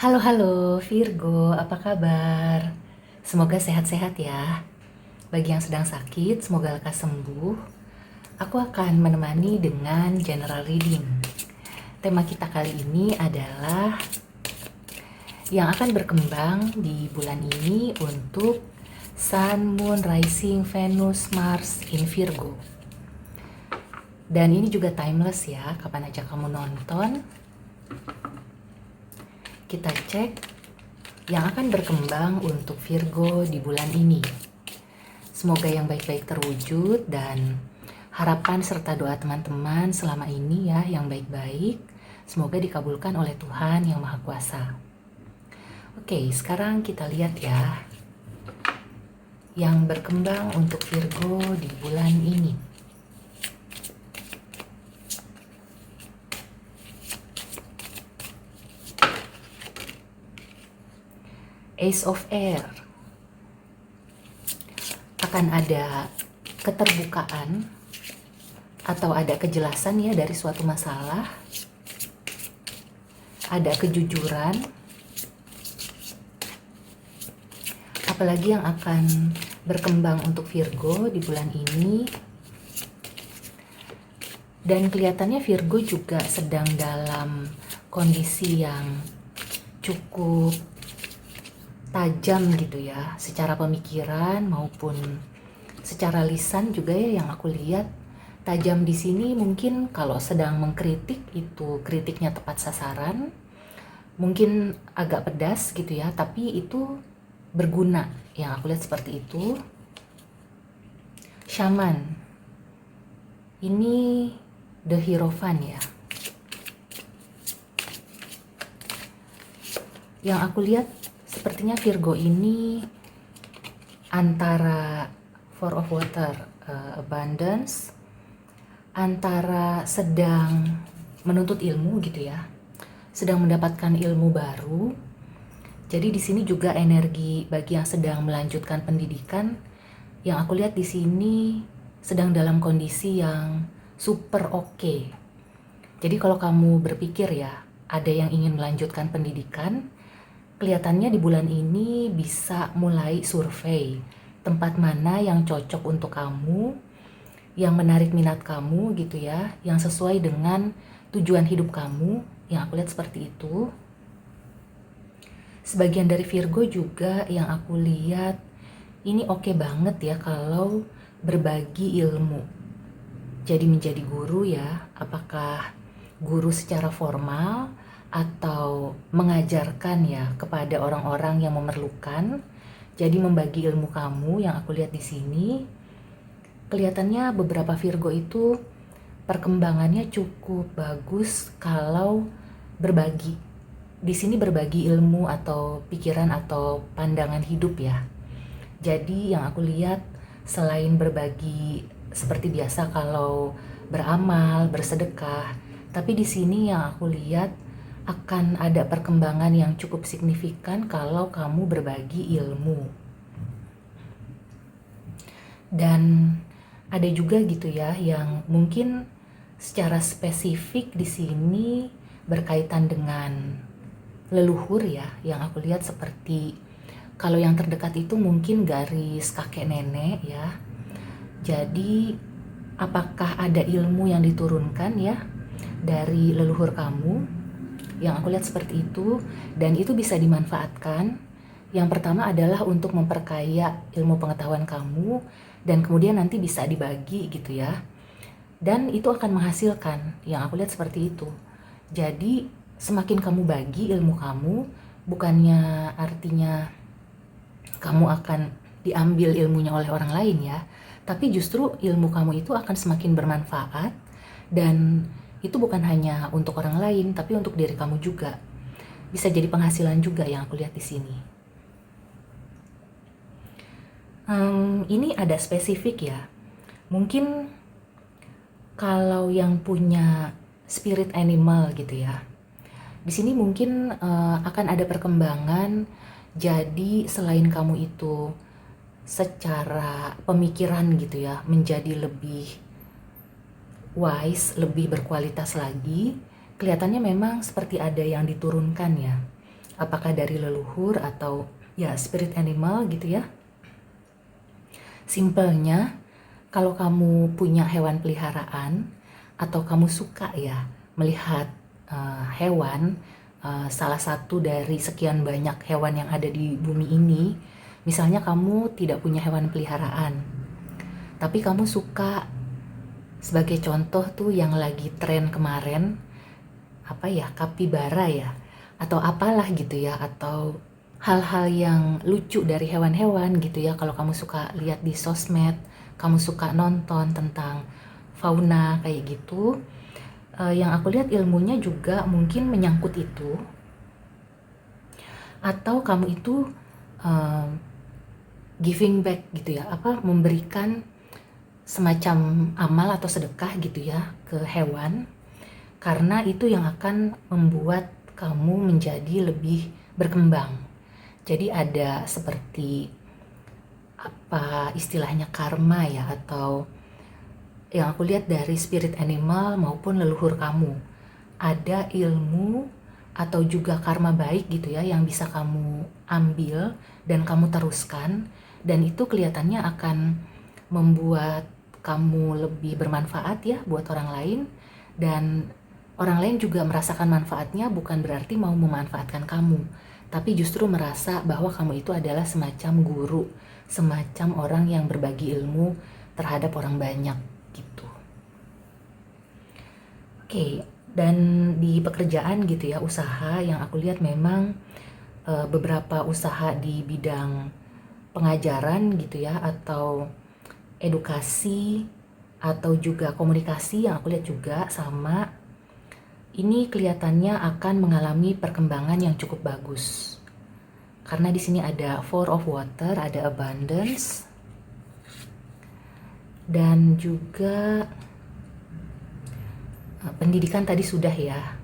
Halo halo Virgo, apa kabar? Semoga sehat-sehat ya. Bagi yang sedang sakit, semoga lekas sembuh. Aku akan menemani dengan general reading. Tema kita kali ini adalah yang akan berkembang di bulan ini untuk Sun, Moon, Rising, Venus, Mars in Virgo. Dan ini juga timeless ya, kapan aja kamu nonton. Kita cek yang akan berkembang untuk Virgo di bulan ini. Semoga yang baik-baik terwujud dan harapan serta doa teman-teman selama ini ya yang baik-baik semoga dikabulkan oleh Tuhan yang Maha Kuasa. Oke, sekarang kita lihat ya yang berkembang untuk Virgo di bulan ini. Ace of Air. Akan ada keterbukaan atau ada kejelasan ya dari suatu masalah. Ada kejujuran. Apalagi yang akan berkembang untuk Virgo di bulan ini. Dan kelihatannya Virgo juga sedang dalam kondisi yang cukup tajam gitu ya, secara pemikiran maupun secara lisan juga ya yang aku lihat. Tajam di sini mungkin kalau sedang mengkritik itu kritiknya tepat sasaran, mungkin agak pedas gitu ya, tapi itu berguna yang aku lihat seperti itu. Shaman, ini The Hierophant ya. Yang aku lihat sepertinya Virgo ini antara Four of Water, abundance, antara sedang menuntut ilmu gitu ya, sedang mendapatkan ilmu baru. Jadi di sini juga energi bagi yang sedang melanjutkan pendidikan. Yang aku lihat di sini sedang dalam kondisi yang super oke. Jadi kalau kamu berpikir ya, ada yang ingin melanjutkan pendidikan, kelihatannya di bulan ini bisa mulai survei tempat mana yang cocok untuk kamu, yang menarik minat kamu gitu ya, yang sesuai dengan tujuan hidup kamu, yang aku lihat seperti itu. Sebagian dari Virgo juga yang aku lihat ini oke banget ya kalau berbagi ilmu. Jadi menjadi guru ya, apakah guru secara formal atau mengajarkan ya kepada orang-orang yang memerlukan. Jadi membagi ilmu kamu yang aku lihat di sini. Kelihatannya beberapa Virgo itu perkembangannya cukup bagus kalau berbagi. Di sini berbagi ilmu atau pikiran atau pandangan hidup ya. Jadi yang aku lihat selain berbagi seperti biasa kalau beramal, bersedekah, tapi di sini yang aku lihat akan ada perkembangan yang cukup signifikan kalau kamu berbagi ilmu. Dan ada juga gitu ya yang mungkin secara spesifik di sini berkaitan dengan leluhur ya, yang aku lihat seperti kalau yang terdekat itu mungkin garis kakek nenek ya. Jadi apakah ada ilmu yang diturunkan ya dari leluhur kamu? Yang aku lihat seperti itu, dan itu bisa dimanfaatkan. Yang pertama adalah untuk memperkaya ilmu pengetahuan kamu, dan kemudian nanti bisa dibagi gitu ya. Dan itu akan menghasilkan, yang aku lihat seperti itu. Jadi semakin kamu bagi ilmu kamu, bukannya artinya kamu akan diambil ilmunya oleh orang lain ya, tapi justru ilmu kamu itu akan semakin bermanfaat. Dan itu bukan hanya untuk orang lain, tapi untuk diri kamu juga. Bisa jadi penghasilan juga yang aku lihat di sini. Ini ada spesifik ya. Mungkin kalau yang punya spirit animal gitu ya. Di sini mungkin akan ada perkembangan. Jadi selain kamu itu secara pemikiran gitu ya menjadi lebih wise, lebih berkualitas lagi, kelihatannya memang seperti ada yang diturunkan ya. apakah dari leluhur atau ya spirit animal gitu ya. Simpelnya, kalau kamu punya hewan peliharaan atau kamu suka ya melihat hewan, salah satu dari sekian banyak hewan yang ada di bumi ini, misalnya kamu tidak punya hewan peliharaan, tapi kamu suka, sebagai contoh tuh yang lagi tren kemarin, apa ya, kapibara ya, atau apalah gitu ya, atau hal-hal yang lucu dari hewan-hewan gitu ya. Kalau kamu suka lihat di sosmed, kamu suka nonton tentang fauna kayak gitu, yang aku lihat ilmunya juga mungkin menyangkut itu. Atau kamu itu giving back gitu ya, memberikan semacam amal atau sedekah gitu ya ke hewan, karena itu yang akan membuat kamu menjadi lebih berkembang. Jadi ada seperti apa istilahnya, karma ya, atau yang aku lihat dari spirit animal maupun leluhur kamu, ada ilmu atau juga karma baik gitu ya yang bisa kamu ambil dan kamu teruskan, dan itu kelihatannya akan membuat kamu lebih bermanfaat ya buat orang lain, dan orang lain juga merasakan manfaatnya, bukan berarti mau memanfaatkan kamu, tapi justru merasa bahwa kamu itu adalah semacam guru, semacam orang yang berbagi ilmu terhadap orang banyak gitu. Oke, dan di pekerjaan gitu ya, usaha yang aku lihat memang beberapa usaha di bidang pengajaran gitu ya, atau edukasi, atau juga komunikasi yang aku lihat juga sama. Ini kelihatannya akan mengalami perkembangan yang cukup bagus. Karena di sini ada Four of Water, ada abundance, dan juga pendidikan tadi sudah ya.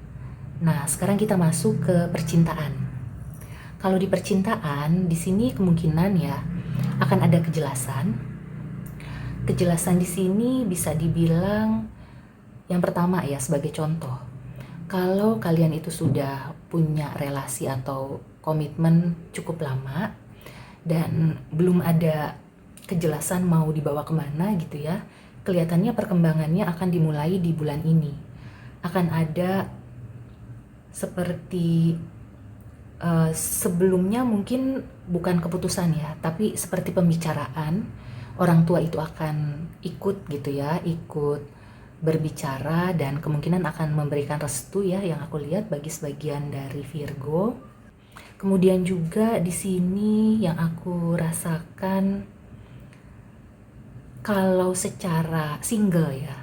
Nah, sekarang kita masuk ke percintaan. Kalau di percintaan, di sini kemungkinan ya akan ada kejelasan. Kejelasan di sini bisa dibilang yang pertama ya, sebagai contoh, kalau kalian itu sudah punya relasi atau komitmen cukup lama dan belum ada kejelasan mau dibawa kemana gitu ya, kelihatannya perkembangannya akan dimulai di bulan ini. Akan ada seperti sebelumnya mungkin bukan keputusan ya, tapi seperti pembicaraan. Orang tua itu akan ikut gitu ya, ikut berbicara dan kemungkinan akan memberikan restu ya, yang aku lihat bagi sebagian dari Virgo. Kemudian juga di sini yang aku rasakan, kalau secara single ya,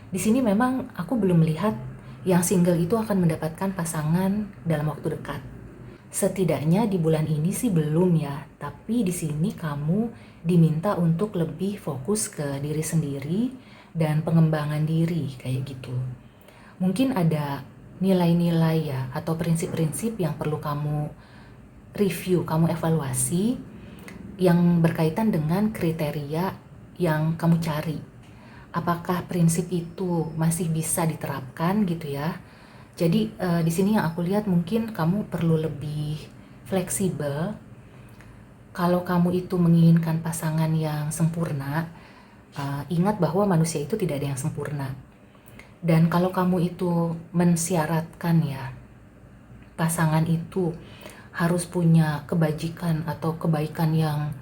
di sini memang aku belum melihat yang single itu akan mendapatkan pasangan dalam waktu dekat. Setidaknya di bulan ini sih belum ya, tapi di sini kamu diminta untuk lebih fokus ke diri sendiri dan pengembangan diri kayak gitu. Mungkin ada nilai-nilai ya atau prinsip-prinsip yang perlu kamu review, kamu evaluasi, yang berkaitan dengan kriteria yang kamu cari. Apakah prinsip itu masih bisa diterapkan gitu ya? Jadi di sini yang aku lihat mungkin kamu perlu lebih fleksibel. Kalau kamu itu menginginkan pasangan yang sempurna, ingat bahwa manusia itu tidak ada yang sempurna. Dan kalau kamu itu mensyaratkan ya, pasangan itu harus punya kebajikan atau kebaikan yang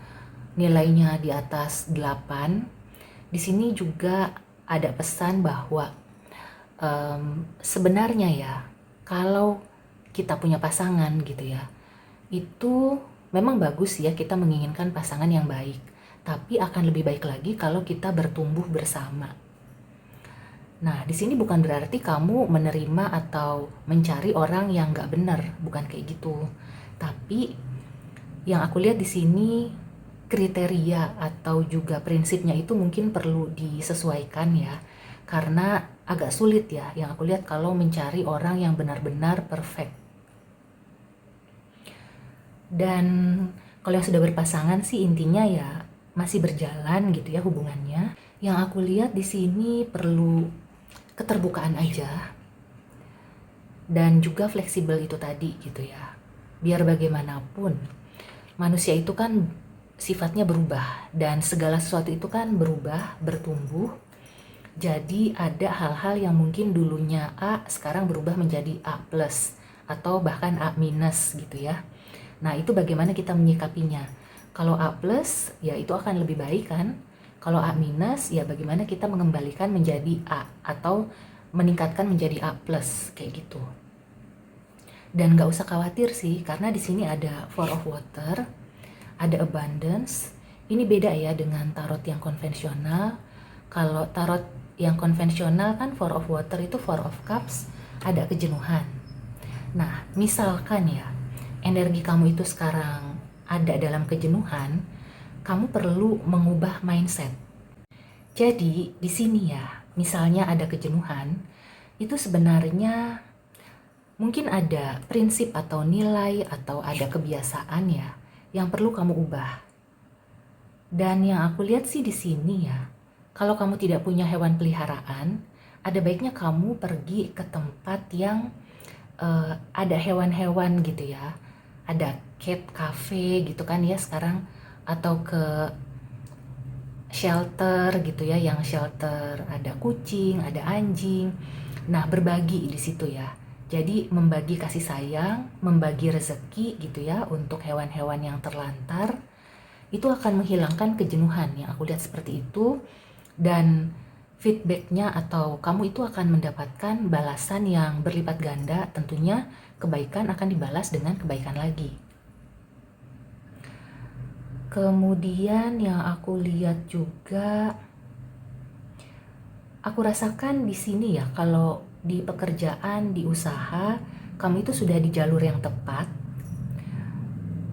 nilainya di atas 8, di sini juga ada pesan bahwa sebenarnya ya, kalau kita punya pasangan gitu ya, itu memang bagus ya kita menginginkan pasangan yang baik, tapi akan lebih baik lagi kalau kita bertumbuh bersama. Nah, di sini bukan berarti kamu menerima atau mencari orang yang nggak benar, bukan kayak gitu. Tapi yang aku lihat di sini kriteria atau juga prinsipnya itu mungkin perlu disesuaikan ya, karena agak sulit ya yang aku lihat kalau mencari orang yang benar-benar perfect. Dan kalau yang sudah berpasangan sih intinya ya masih berjalan gitu ya hubungannya. Yang aku lihat di sini perlu keterbukaan aja dan juga fleksibel itu tadi gitu ya. biar bagaimanapun manusia itu kan sifatnya berubah dan segala sesuatu itu kan berubah, bertumbuh. Jadi ada hal-hal yang mungkin dulunya A sekarang berubah menjadi A plus atau bahkan A minus gitu ya. Nah itu bagaimana kita menyikapinya. Kalau A plus ya itu akan lebih baik kan. Kalau A minus ya bagaimana kita mengembalikan menjadi A atau meningkatkan menjadi A plus kayak gitu. Dan gak usah khawatir sih karena di sini ada Four of Water, ada abundance. Ini beda ya dengan tarot yang konvensional. Kalau tarot yang konvensional kan Four of Water itu Four of Cups, ada kejenuhan. Nah, misalkan ya, energi kamu itu sekarang ada dalam kejenuhan, kamu perlu mengubah mindset. Jadi, di sini ya, misalnya ada kejenuhan, itu sebenarnya mungkin ada prinsip atau nilai atau ada kebiasaan ya yang perlu kamu ubah. Dan yang aku lihat sih di sini ya, kalau kamu tidak punya hewan peliharaan, ada baiknya kamu pergi ke tempat yang ada hewan-hewan gitu ya. Ada cat cafe gitu kan ya sekarang, atau ke shelter gitu ya, yang shelter ada kucing, ada anjing. Nah, berbagi di situ ya. Jadi membagi kasih sayang, membagi rezeki gitu ya untuk hewan-hewan yang terlantar. Itu akan menghilangkan kejenuhan yang aku lihat seperti itu. Dan feedbacknya atau kamu itu akan mendapatkan balasan yang berlipat ganda. Tentunya kebaikan akan dibalas dengan kebaikan lagi. Kemudian yang aku lihat juga, aku rasakan di sini ya, kalau di pekerjaan, di usaha, kamu itu sudah di jalur yang tepat.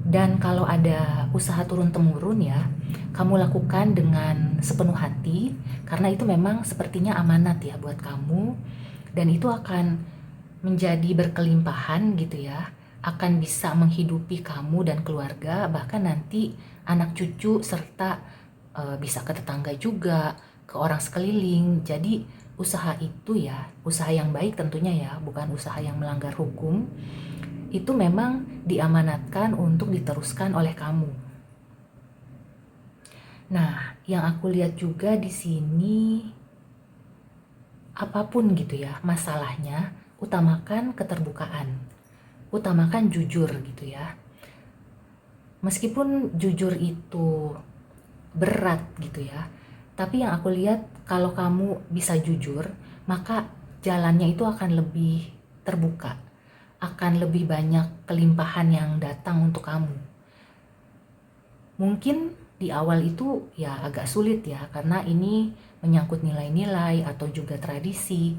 Dan kalau ada usaha turun-temurun ya, kamu lakukan dengan sepenuh hati, karena itu memang sepertinya amanat ya buat kamu. Dan itu akan menjadi berkelimpahan gitu ya, akan bisa menghidupi kamu dan keluarga, bahkan nanti anak cucu serta bisa ke tetangga juga, ke orang sekeliling. Jadi usaha itu ya, usaha yang baik tentunya ya, bukan usaha yang melanggar hukum. Itu memang diamanatkan untuk diteruskan oleh kamu. Nah, yang aku lihat juga di sini, apapun gitu ya masalahnya, utamakan keterbukaan, utamakan jujur gitu ya. Meskipun jujur itu berat gitu ya, tapi yang aku lihat kalau kamu bisa jujur, maka jalannya itu akan lebih terbuka, akan lebih banyak kelimpahan yang datang untuk kamu. Mungkin di awal itu ya agak sulit ya, karena ini menyangkut nilai-nilai atau juga tradisi.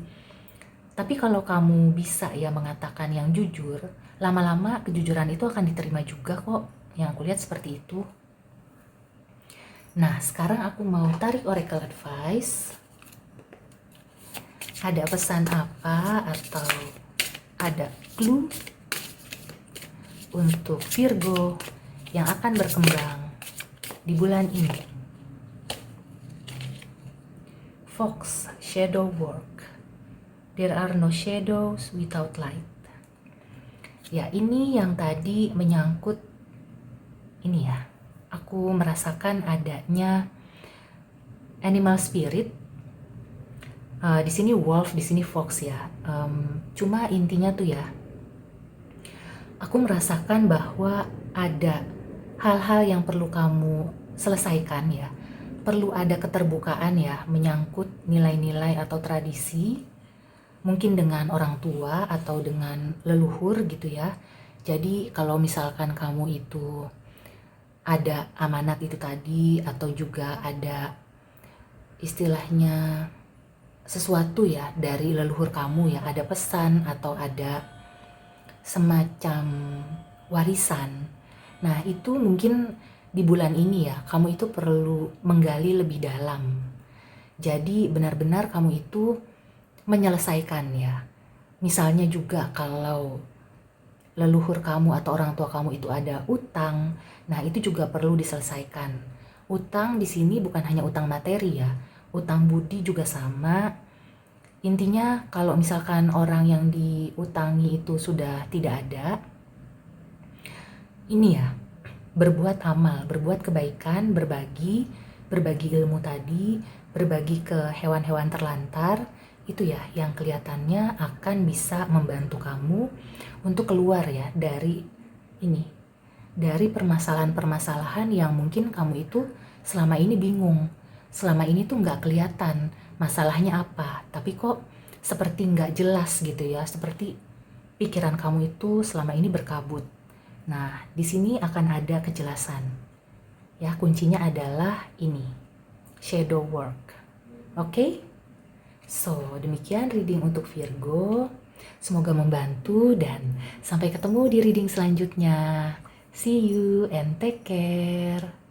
Tapi kalau kamu bisa ya mengatakan yang jujur, lama-lama kejujuran itu akan diterima juga kok. Yang aku lihat seperti itu. Nah, sekarang aku mau tarik oracle advice. Ada pesan apa atau ada clue untuk Virgo yang akan berkembang di bulan ini? Fox, shadow work. There are no shadows without light. Ya, ini yang tadi menyangkut ini ya, aku merasakan adanya animal spirit. Di sini wolf, di sini fox ya. Cuma intinya tuh ya, aku merasakan bahwa ada hal-hal yang perlu kamu selesaikan ya. Perlu ada keterbukaan ya, menyangkut nilai-nilai atau tradisi. Mungkin dengan orang tua atau dengan leluhur gitu ya. Jadi kalau misalkan kamu itu ada amanat itu tadi, atau juga ada istilahnya sesuatu ya dari leluhur kamu ya, ada pesan atau ada semacam warisan. Nah itu mungkin di bulan ini ya, kamu itu perlu menggali lebih dalam. Jadi benar-benar kamu itu menyelesaikan ya. Misalnya juga kalau leluhur kamu atau orang tua kamu itu ada utang, nah itu juga perlu diselesaikan. Utang di sini bukan hanya utang materi ya, utang budi juga sama. Intinya kalau misalkan orang yang diutangi itu sudah tidak ada, ini ya, berbuat amal, berbuat kebaikan, berbagi ilmu tadi, berbagi ke hewan-hewan terlantar, itu ya yang kelihatannya akan bisa membantu kamu untuk keluar ya dari ini, dari permasalahan-permasalahan yang mungkin kamu itu selama ini bingung, selama ini tuh nggak kelihatan masalahnya apa, tapi kok seperti nggak jelas gitu ya, seperti pikiran kamu itu selama ini berkabut. Nah, di sini akan ada kejelasan. Ya, kuncinya adalah ini, shadow work. Oke? So, demikian reading untuk Virgo. Semoga membantu dan sampai ketemu di reading selanjutnya. See you and take care.